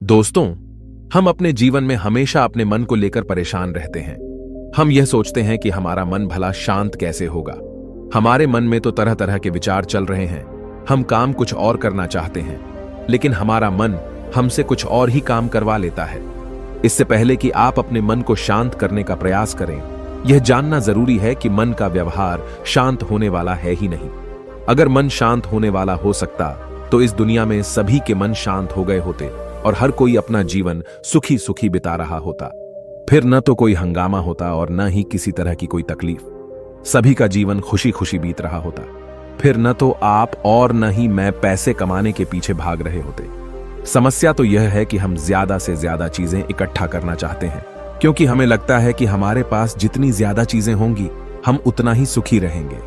दोस्तों, हम अपने जीवन में हमेशा अपने मन को लेकर परेशान रहते हैं। हम यह सोचते हैं कि हमारा मन भला शांत कैसे होगा। हमारे मन में तो तरह तरह के विचार चल रहे हैं। हम काम कुछ और करना चाहते हैं, लेकिन हमारा मन हमसे कुछ और ही काम करवा लेता है। इससे पहले कि आप अपने मन को शांत करने का प्रयास करें, यह जानना जरूरी है कि मन का व्यवहार शांत होने वाला है ही नहीं। अगर मन शांत होने वाला हो सकता तो इस दुनिया में सभी के मन शांत हो गए होते और हर कोई अपना जीवन सुखी सुखी बिता रहा होता। फिर न तो कोई हंगामा होता और न ही किसी तरह की कोई तकलीफ। सभी का जीवन खुशी खुशी बीत रहा होता। फिर न तो आप और न ही मैं पैसे कमाने के पीछे भाग रहे होते। समस्या तो यह है कि हम ज्यादा से ज्यादा चीजें इकट्ठा करना चाहते हैं, क्योंकि हमें लगता है कि हमारे पास जितनी ज्यादा चीजें होंगी हम उतना ही सुखी रहेंगे।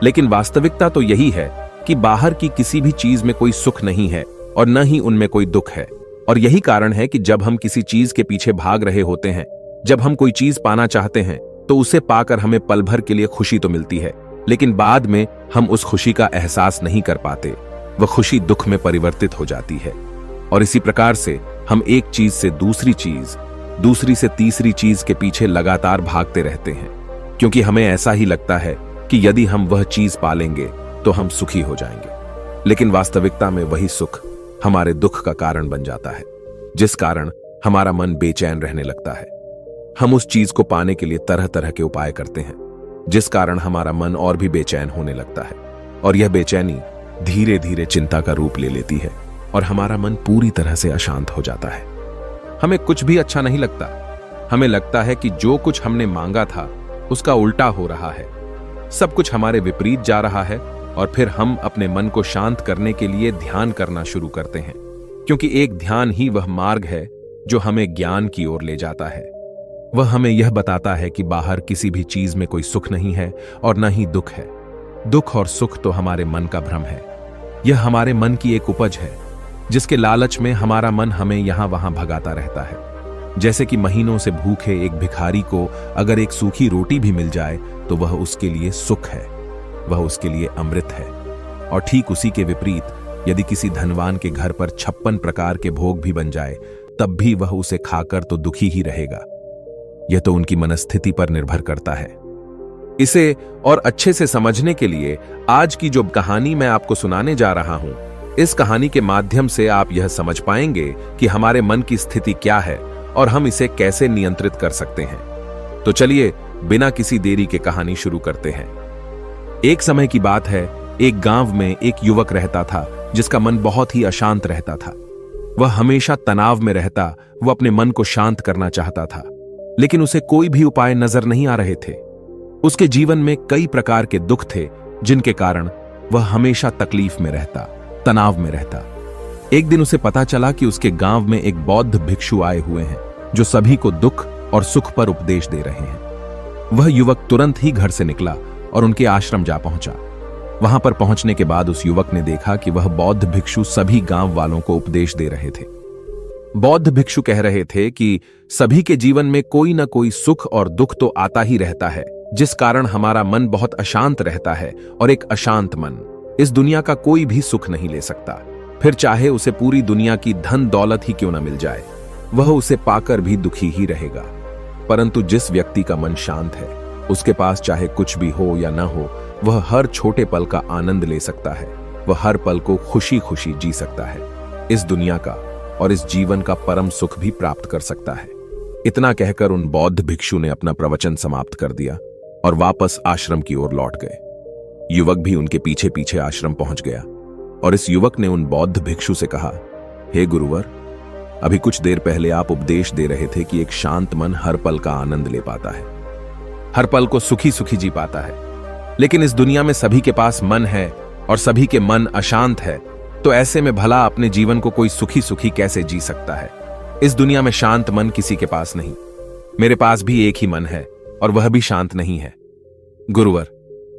लेकिन वास्तविकता तो यही है कि बाहर की किसी भी चीज में कोई सुख नहीं है और न ही उनमें कोई दुख है। और यही कारण है कि जब हम किसी चीज के पीछे भाग रहे होते हैं, जब हम कोई चीज पाना चाहते हैं, तो उसे पाकर हमें पल भर के लिए खुशी तो मिलती है, लेकिन बाद में हम उस खुशी का एहसास नहीं कर पाते। वह खुशी दुख में परिवर्तित हो जाती है। और इसी प्रकार से हम एक चीज से दूसरी चीज, दूसरी से तीसरी चीज के पीछे लगातार भागते रहते हैं, क्योंकि हमें ऐसा ही लगता है कि यदि हम वह चीज पालेंगे तो हम सुखी हो जाएंगे। लेकिन वास्तविकता में वही सुख हमारे दुख का कारण बन जाता है, जिस कारण हमारा मन बेचैन रहने लगता है। हम उस चीज को पाने के लिए तरह तरह के उपाय करते हैं, जिस कारण हमारा मन और भी बेचैन होने लगता है। और यह बेचैनी धीरे धीरे चिंता का रूप ले लेती है और हमारा मन पूरी तरह से अशांत हो जाता है। हमें कुछ भी अच्छा नहीं लगता। हमें लगता है कि जो कुछ हमने मांगा था उसका उल्टा हो रहा है। सब कुछ हमारे विपरीत जा रहा है। और फिर हम अपने मन को शांत करने के लिए ध्यान करना शुरू करते हैं, क्योंकि एक ध्यान ही वह मार्ग है जो हमें ज्ञान की ओर ले जाता है। वह हमें यह बताता है कि बाहर किसी भी चीज में कोई सुख नहीं है और न ही दुख है। दुख और सुख तो हमारे मन का भ्रम है। यह हमारे मन की एक उपज है, जिसके लालच में हमारा मन हमें यहां वहां भगाता रहता है। जैसे कि महीनों से भूखे एक भिखारी को अगर एक सूखी रोटी भी मिल जाए तो वह उसके लिए सुख है, वह उसके लिए अमृत है। और ठीक उसी के विपरीत यदि किसी धनवान के घर पर 56 प्रकार के भोग भी बन जाए, तब भी वह उसे खाकर तो दुखी ही रहेगा। यह तो उनकी मनस्थिति पर निर्भर करता है। इसे और अच्छे से समझने के लिए आज की जो कहानी मैं आपको सुनाने जा रहा हूं, इस कहानी के माध्यम से आप यह समझ पाएंगे कि हमारे मन की स्थिति क्या है और हम इसे कैसे नियंत्रित कर सकते हैं। तो चलिए बिना किसी देरी के कहानी शुरू करते हैं। एक समय की बात है, एक गांव में एक युवक रहता था जिसका मन बहुत ही अशांत रहता था। वह हमेशा तनाव में रहता। वह अपने मन को शांत करना चाहता था, लेकिन उसे कोई भी उपाय नजर नहीं आ रहे थे। उसके जीवन में कई प्रकार के दुख थे, जिनके कारण वह हमेशा तकलीफ में रहता, तनाव में रहता। एक दिन उसे पता चला कि उसके गांव में एक बौद्ध भिक्षु आए हुए हैं, जो सभी को दुख और सुख पर उपदेश दे रहे हैं। वह युवक तुरंत ही घर से निकला और उनके आश्रम जा पहुंचा। वहां पर पहुंचने के बाद उस युवक ने देखा कि वह बौद्ध भिक्षु सभी गांव वालों को उपदेश दे रहे थे। बौद्ध भिक्षु कह रहे थे कि सभी के जीवन में कोई ना कोई सुख और दुख तो आता ही रहता है, जिस कारण हमारा मन बहुत अशांत रहता है। और एक अशांत मन इस दुनिया का कोई भी सुख नहीं ले सकता। फिर चाहे उसे पूरी दुनिया की धन दौलत ही क्यों न मिल जाए, वह उसे पाकर भी दुखी ही रहेगा। परंतु जिस व्यक्ति का मन शांत है, उसके पास चाहे कुछ भी हो या ना हो, वह हर छोटे पल का आनंद ले सकता है। वह हर पल को खुशी खुशी जी सकता है। इस दुनिया का और इस जीवन का परम सुख भी प्राप्त कर सकता है। इतना कहकर उन बौद्ध भिक्षु ने अपना प्रवचन समाप्त कर दिया और वापस आश्रम की ओर लौट गए। युवक भी उनके पीछे पीछे आश्रम पहुंच गया और इस युवक ने उन बौद्ध भिक्षु से कहा, हे गुरुवर, अभी कुछ देर पहले आप उपदेश दे रहे थे कि एक शांत मन हर पल का आनंद ले पाता है, हर पल को सुखी सुखी जी पाता है। लेकिन इस दुनिया में सभी के पास मन है और सभी के मन अशांत है, तो ऐसे में भला अपने जीवन को कोई सुखी सुखी कैसे जी सकता है। इस दुनिया में शांत मन किसी के पास नहीं। मेरे पास भी एक ही मन है और वह भी शांत नहीं है। गुरुवर,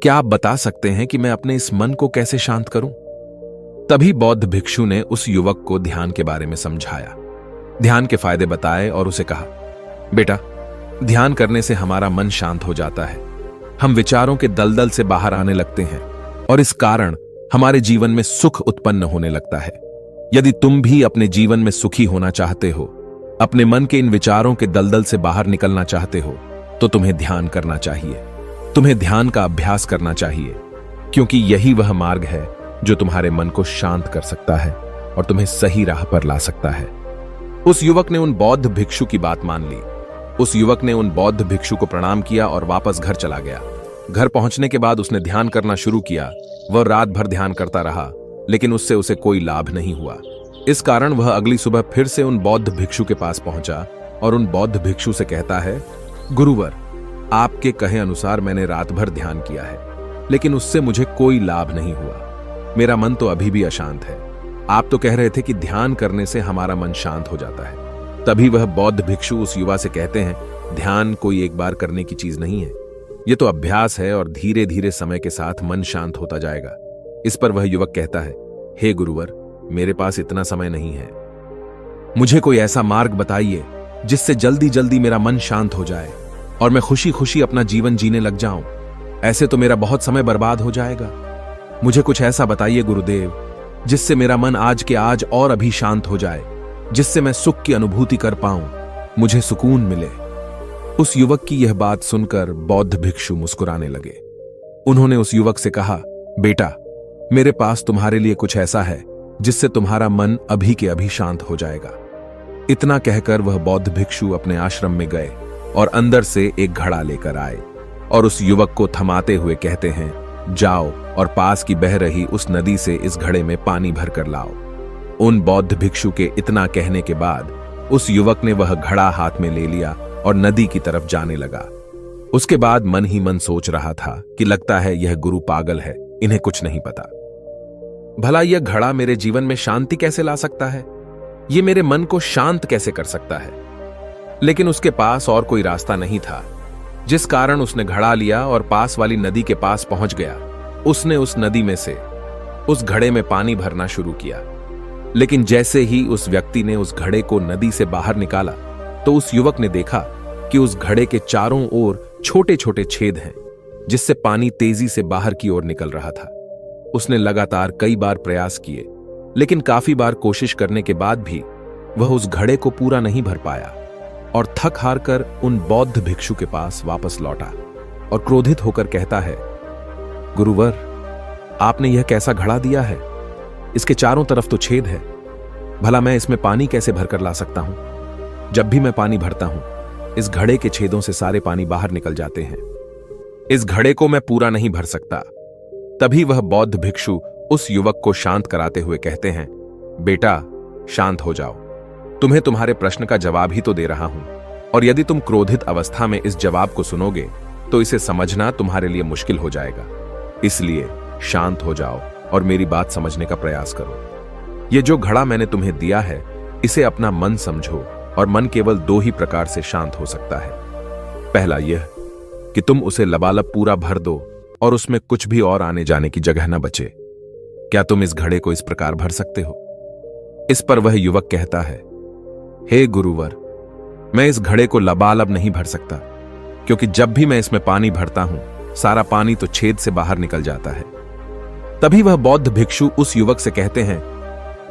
क्या आप बता सकते हैं कि मैं अपने इस मन को कैसे शांत करूं? तभी बौद्ध भिक्षु ने उस युवक को ध्यान के बारे में समझाया, ध्यान के फायदे बताए और उसे कहा, बेटा, ध्यान करने से हमारा मन शांत हो जाता है। हम विचारों के दलदल से बाहर आने लगते हैं और इस कारण हमारे जीवन में सुख उत्पन्न होने लगता है। यदि तुम भी अपने जीवन में सुखी होना चाहते हो, अपने मन के इन विचारों के दलदल से बाहर निकलना चाहते हो, तो तुम्हें ध्यान करना चाहिए। तुम्हें ध्यान का अभ्यास करना चाहिए, क्योंकि यही वह मार्ग है जो तुम्हारे मन को शांत कर सकता है और तुम्हें सही राह पर ला सकता है। उस युवक ने उन बौद्ध भिक्षु की बात मान ली। उस युवक ने उन बौद्ध भिक्षु को प्रणाम किया और वापस घर चला गया। घर पहुंचने के बाद उसने ध्यान करना शुरू किया। वह रात भर ध्यान करता रहा, लेकिन उससे उसे कोई लाभ नहीं हुआ। इस कारण वह अगली सुबह फिर से उन बौद्ध भिक्षु के पास पहुंचा और उन बौद्ध भिक्षु से कहता है, गुरुवर, आपके कहे अनुसार मैंने रात भर ध्यान किया है, लेकिन उससे मुझे कोई लाभ नहीं हुआ। मेरा मन तो अभी भी अशांत है। आप तो कह रहे थे कि ध्यान करने से हमारा मन शांत हो जाता है। तभी वह बौद्ध भिक्षु उस युवा से कहते हैं, ध्यान कोई एक बार करने की चीज नहीं है, यह तो अभ्यास है और धीरे धीरे समय के साथ मन शांत होता जाएगा। इस पर वह युवक कहता है, हे गुरुवर, मेरे पास इतना समय नहीं है। मुझे कोई ऐसा मार्ग बताइए जिससे जल्दी जल्दी मेरा मन शांत हो जाए और मैं खुशी खुशी अपना जीवन जीने लग जाऊं। ऐसे तो मेरा बहुत समय बर्बाद हो जाएगा। मुझे कुछ ऐसा बताइए गुरुदेव, जिससे मेरा मन आज के आज और अभी शांत हो जाए, जिससे मैं सुख की अनुभूति कर पाऊं, मुझे सुकून मिले। उस युवक की यह बात सुनकर बौद्ध भिक्षु मुस्कुराने लगे। उन्होंने उस युवक से कहा, बेटा, मेरे पास तुम्हारे लिए कुछ ऐसा है जिससे तुम्हारा मन अभी के अभी शांत हो जाएगा। इतना कहकर वह बौद्ध भिक्षु अपने आश्रम में गए और अंदर से एक घड़ा लेकर आए और उस युवक को थमाते हुए कहते हैं, जाओ और पास की बह रही उस नदी से इस घड़े में पानी भर कर लाओ। उन बौद्ध भिक्षु के इतना कहने के बाद उस युवक ने वह घड़ा हाथ में ले लिया और नदी की तरफ जाने लगा। उसके बाद मन ही मन सोच रहा था कि लगता है यह गुरु पागल है, इन्हें कुछ नहीं पता। भला यह घड़ा मेरे जीवन में शांति कैसे ला सकता है? यह मेरे मन को शांत कैसे कर सकता है? लेकिन उसके पास और कोई रास्ता नहीं था, जिस कारण उसने घड़ा लिया और पास वाली नदी के पास पहुंच गया। उसने उस नदी में से उस घड़े में पानी भरना शुरू किया, लेकिन जैसे ही उस व्यक्ति ने उस घड़े को नदी से बाहर निकाला, तो उस युवक ने देखा कि उस घड़े के चारों ओर छोटे छोटे छेद हैं, जिससे पानी तेजी से बाहर की ओर निकल रहा था। उसने लगातार कई बार प्रयास किए, लेकिन काफी बार कोशिश करने के बाद भी वह उस घड़े को पूरा नहीं भर पाया और थक हार कर उन बौद्ध भिक्षु के पास वापस लौटा और क्रोधित होकर कहता है, गुरुवर, आपने यह कैसा घड़ा दिया है? इसके चारों तरफ तो छेद है। भला मैं इसमें पानी कैसे भरकर ला सकता हूं? जब भी मैं पानी भरता हूं, इस घड़े के छेदों से सारे पानी बाहर निकल जाते हैं। इस घड़े को मैं पूरा नहीं भर सकता। तभी वह बौद्ध भिक्षु उस युवक को शांत कराते हुए कहते हैं, बेटा, शांत हो जाओ। तुम्हें तुम्हारे प्रश्न का जवाब ही तो दे रहा हूं, और यदि तुम क्रोधित अवस्था में इस जवाब को सुनोगे तो इसे समझना तुम्हारे लिए मुश्किल हो जाएगा। इसलिए शांत हो जाओ और मेरी बात समझने का प्रयास करो। यह जो घड़ा मैंने तुम्हें दिया है, इसे अपना मन समझो, और मन केवल दो ही प्रकार से शांत हो सकता है। पहला यह कि तुम उसे लबालब पूरा भर दो और उसमें कुछ भी और आने जाने की जगह न बचे। क्या तुम इस घड़े को इस प्रकार भर सकते हो? इस पर वह युवक कहता है, हे गुरुवर, मैं इस घड़े को लबालब नहीं भर सकता, क्योंकि जब भी मैं इसमें पानी भरता हूं, सारा पानी तो छेद से बाहर निकल जाता है। तभी वह बौद्ध भिक्षु उस युवक से कहते हैं,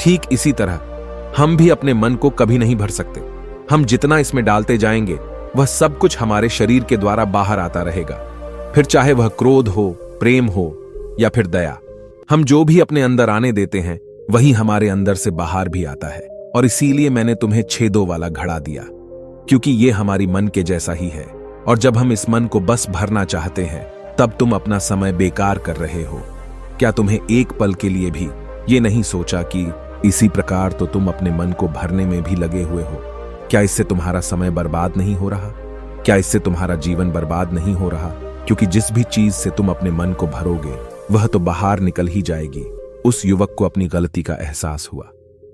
ठीक इसी तरह हम भी अपने मन को कभी नहीं भर सकते। हम जितना इसमें डालते जाएंगे, वह सब कुछ हमारे शरीर के द्वारा बाहर आता रहेगा। फिर चाहे वह क्रोध हो, प्रेम हो या फिर दया, हम जो भी अपने अंदर आने देते हैं, वही हमारे अंदर से बाहर भी आता है। और इसीलिए मैंने तुम्हें छेदों वाला घड़ा दिया, क्योंकि यह हमारी मन के जैसा ही है। और जब हम इस मन को बस भरना चाहते हैं, तब तुम अपना समय बेकार कर रहे हो। क्या तुम्हें एक पल के लिए भी ये नहीं सोचा कि इसी प्रकार तो तुम अपने मन को भरने में भी लगे हुए हो? क्या इससे तुम्हारा समय बर्बाद नहीं हो रहा? क्या इससे तुम्हारा जीवन बर्बाद नहीं हो रहा? क्योंकि जिस भी चीज से तुम अपने मन को भरोगे, वह तो बाहर निकल ही जाएगी। उस युवक को अपनी गलती का एहसास हुआ।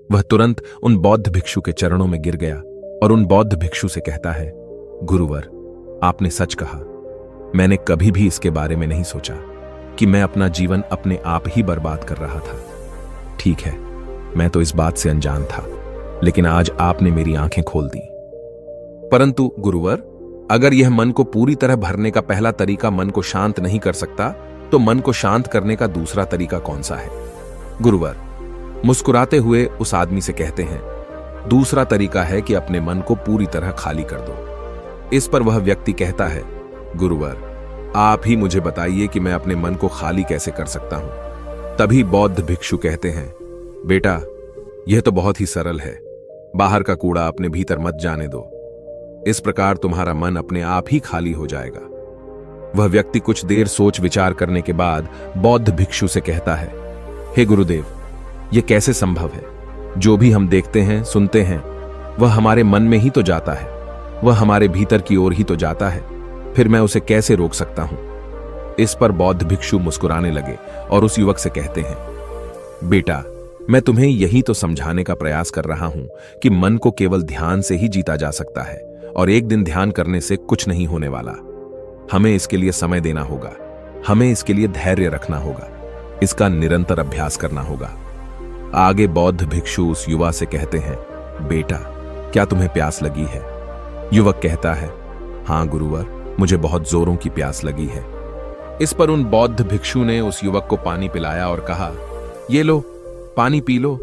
वह तुरंत उन बौद्ध भिक्षु के चरणों में गिर गया और उन बौद्ध भिक्षु से कहता है, गुरुवर, आपने सच कहा। मैंने कभी भी इसके बारे में नहीं सोचा कि मैं अपना जीवन अपने आप ही बर्बाद कर रहा था। ठीक है, मैं तो इस बात से अनजान था, लेकिन आज आपने मेरी आंखें खोल दी। परंतु गुरुवर, अगर यह मन को पूरी तरह भरने का पहला तरीका मन को शांत नहीं कर सकता, तो मन को शांत करने का दूसरा तरीका कौन सा है? गुरुवर, मुस्कुराते हुए उस आदमी से कहते हैं, दूसरा तरीका है कि अपने मन को पूरी तरह खाली कर दो। इस पर वह व्यक्ति कहता है, गुरुवर, आप ही मुझे बताइए कि मैं अपने मन को खाली कैसे कर सकता हूं। तभी बौद्ध भिक्षु कहते हैं, बेटा, यह तो बहुत ही सरल है। बाहर का कूड़ा अपने भीतर मत जाने दो। इस प्रकार तुम्हारा मन अपने आप ही खाली हो जाएगा। वह व्यक्ति कुछ देर सोच विचार करने के बाद बौद्ध भिक्षु से कहता है, हे गुरुदेव, यह कैसे संभव है? जो भी हम देखते हैं, सुनते हैं, वह हमारे मन में ही तो जाता है, वह हमारे भीतर की ओर ही तो जाता है। फिर मैं उसे कैसे रोक सकता हूं? इस पर बौद्ध भिक्षु मुस्कुराने लगे और उस युवक से कहते हैं, बेटा, मैं तुम्हें यही तो समझाने का प्रयास कर रहा हूं कि मन को केवल ध्यान से ही जीता जा सकता है और एक दिन ध्यान करने से कुछ नहीं होने वाला। हमें इसके लिए समय देना होगा, हमें इसके लिए धैर्य रखना होगा, इसका निरंतर अभ्यास करना होगा। आगे बौद्ध भिक्षु उस युवा से कहते हैं, बेटा, क्या तुम्हें प्यास लगी है? युवक कहता है, हां गुरुवर, मुझे बहुत जोरों की प्यास लगी है। इस पर उन बौद्ध भिक्षु ने उस युवक को पानी पिलाया और कहा, ये लो, पानी पी लो,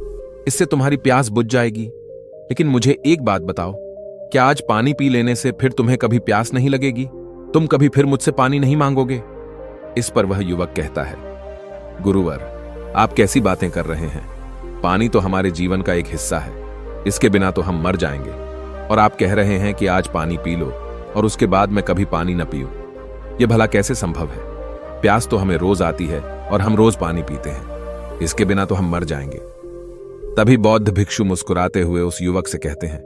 इससे तुम्हारी प्यास बुझ जाएगी। लेकिन मुझे एक बात बताओ, क्या आज पानी पी लेने से फिर तुम्हें कभी प्यास नहीं लगेगी? तुम कभी फिर मुझसे पानी नहीं मांगोगे? इस पर वह युवक कहता है, गुरुवर, आप कैसी बातें कर रहे हैं? पानी तो हमारे जीवन का एक हिस्सा है, इसके बिना तो हम मर जाएंगे। और आप कह रहे हैं कि आज पानी पी लो और उसके बाद मैं कभी पानी न पीऊं। यह भला कैसे संभव है? प्यास तो हमें रोज आती है और हम रोज पानी पीते हैं, इसके बिना तो हम मर जाएंगे। तभी बौद्ध भिक्षु मुस्कुराते हुए उस युवक से कहते हैं,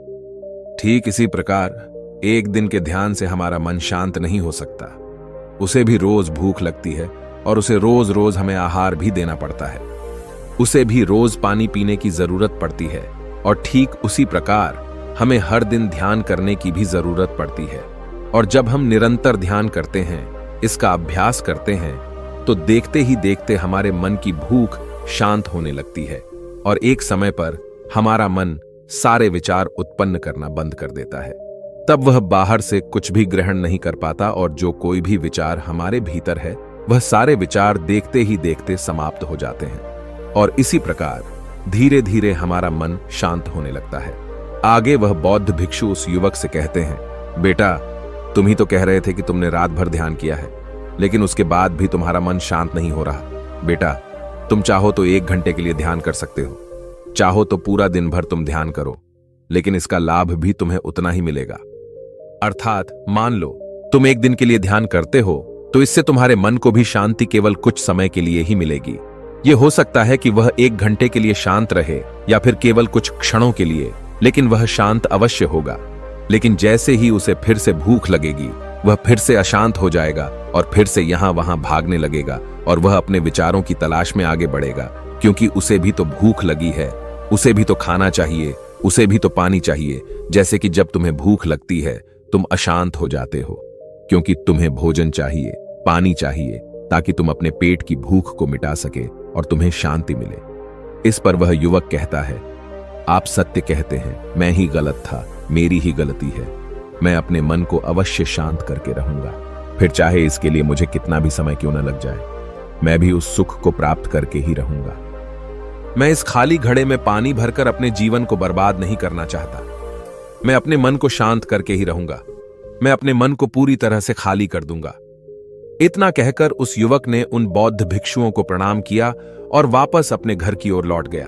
ठीक इसी प्रकार एक दिन के ध्यान से हमारा मन शांत नहीं हो सकता। उसे भी रोज भूख लगती है और उसे रोज रोज हमें आहार भी देना पड़ता है। उसे भी रोज पानी पीने की जरूरत पड़ती है और ठीक उसी प्रकार हमें हर दिन ध्यान करने की भी जरूरत पड़ती है। और जब हम निरंतर ध्यान करते हैं, इसका अभ्यास करते हैं, तो देखते ही देखते हमारे मन की भूख शांत होने लगती है और एक समय पर हमारा मन सारे विचार उत्पन्न करना बंद कर देता है। तब वह बाहर से कुछ भी ग्रहण नहीं कर पाता और जो कोई भी विचार हमारे भीतर है, वह सारे विचार देखते ही देखते समाप्त हो जाते हैं और इसी प्रकार धीरे धीरे हमारा मन शांत होने लगता है। आगे वह बौद्ध भिक्षु उस युवक से कहते हैं, बेटा, तुम ही तो कह रहे थे कि तुमने रात भर ध्यान किया है, लेकिन उसके बाद भी तुम्हारा मन शांत नहीं हो रहा। बेटा, तुम चाहो तो 1 घंटे के लिए ध्यान कर सकते हो, चाहो तो पूरा दिन भर तुम ध्यान करो, लेकिन इसका लाभ भी तुम्हें उतना ही मिलेगा। अर्थात मान लो तुम 1 दिन के लिए ध्यान करते हो तो इससे तुम्हारे मन को भी शांति केवल कुछ समय के लिए ही मिलेगी। यह हो सकता है कि वह 1 घंटे के लिए शांत रहे या फिर केवल कुछ क्षणों के लिए, लेकिन वह शांत अवश्य होगा। लेकिन जैसे ही उसे फिर से भूख लगेगी, वह फिर से अशांत हो जाएगा और फिर से यहां वहां भागने लगेगा और वह अपने विचारों की तलाश में आगे बढ़ेगा, क्योंकि उसे भी तो भूख लगी है, उसे भी तो खाना चाहिए, उसे भी तो पानी चाहिए। जैसे कि जब तुम्हें भूख लगती है, तुम अशांत हो जाते हो, क्योंकि तुम्हें भोजन चाहिए, पानी चाहिए, ताकि तुम अपने पेट की भूख को मिटा सके और तुम्हें शांति मिले। इस पर वह युवक कहता है, आप सत्य कहते हैं, मैं ही गलत था, मेरी ही गलती है। मैं अपने मन को अवश्य शांत करके रहूंगा, फिर चाहे इसके लिए मुझे कितना भी समय क्यों न लग जाए, मैं भी उस सुख को प्राप्त करके ही रहूंगा। मैं इस खाली घड़े में पानी भरकर अपने जीवन को बर्बाद नहीं करना चाहता। मैं अपने मन को शांत करके ही रहूंगा। मैं अपने मन को पूरी तरह से खाली कर दूंगा। इतना कहकर उस युवक ने उन बौद्ध भिक्षुओं को प्रणाम किया और वापस अपने घर की ओर लौट गया।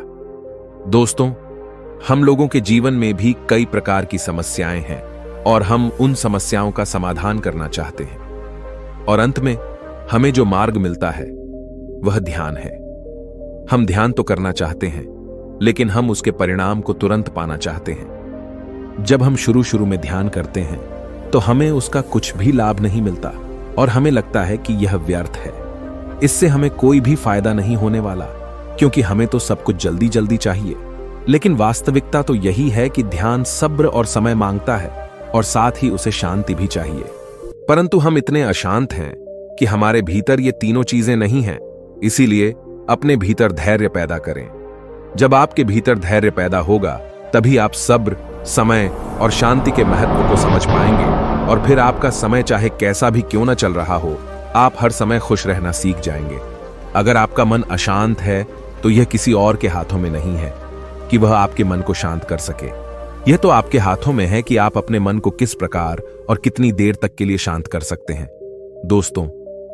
दोस्तों, हम लोगों के जीवन में भी कई प्रकार की समस्याएं हैं और हम उन समस्याओं का समाधान करना चाहते हैं, और अंत में हमें जो मार्ग मिलता है वह ध्यान है। हम ध्यान तो करना चाहते हैं, लेकिन हम उसके परिणाम को तुरंत पाना चाहते हैं। जब हम शुरू शुरू में ध्यान करते हैं तो हमें उसका कुछ भी लाभ नहीं मिलता और हमें लगता है कि यह व्यर्थ है, इससे हमें कोई भी फायदा नहीं होने वाला, क्योंकि हमें तो सब कुछ जल्दी जल्दी चाहिए। लेकिन वास्तविकता तो यही है कि ध्यान सब्र और समय मांगता है और साथ ही उसे शांति भी चाहिए। परंतु हम इतने अशांत हैं कि हमारे भीतर ये तीनों चीजें नहीं हैं। इसीलिए अपने भीतर धैर्य पैदा करें। जब आपके भीतर धैर्य पैदा होगा, तभी आप सब्र, समय और शांति के महत्व को समझ पाएंगे, और फिर आपका समय चाहे कैसा भी क्यों न चल रहा हो, आप हर समय खुश रहना सीख जाएंगे। अगर आपका मन अशांत है तो यह किसी और के हाथों में नहीं है कि वह आपके मन को शांत कर सके। यह तो आपके हाथों में है कि आप अपने मन को किस प्रकार और कितनी देर तक के लिए शांत कर सकते हैं। दोस्तों,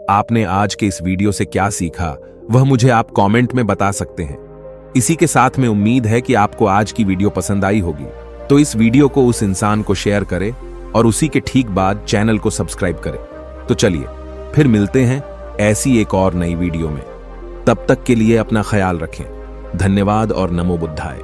आपने आज के इस वीडियो से क्या सीखा वह मुझे आप कमेंट में बता सकते हैं। इसी के साथ में उम्मीद है कि आपको आज की वीडियो पसंद आई होगी, तो इस वीडियो को उस इंसान को शेयर करें और उसी के ठीक बाद चैनल को सब्सक्राइब करें। तो चलिए फिर मिलते हैं ऐसी एक और नई वीडियो में। तब तक के लिए अपना ख्याल रखें। धन्यवाद और नमो बुद्धाय।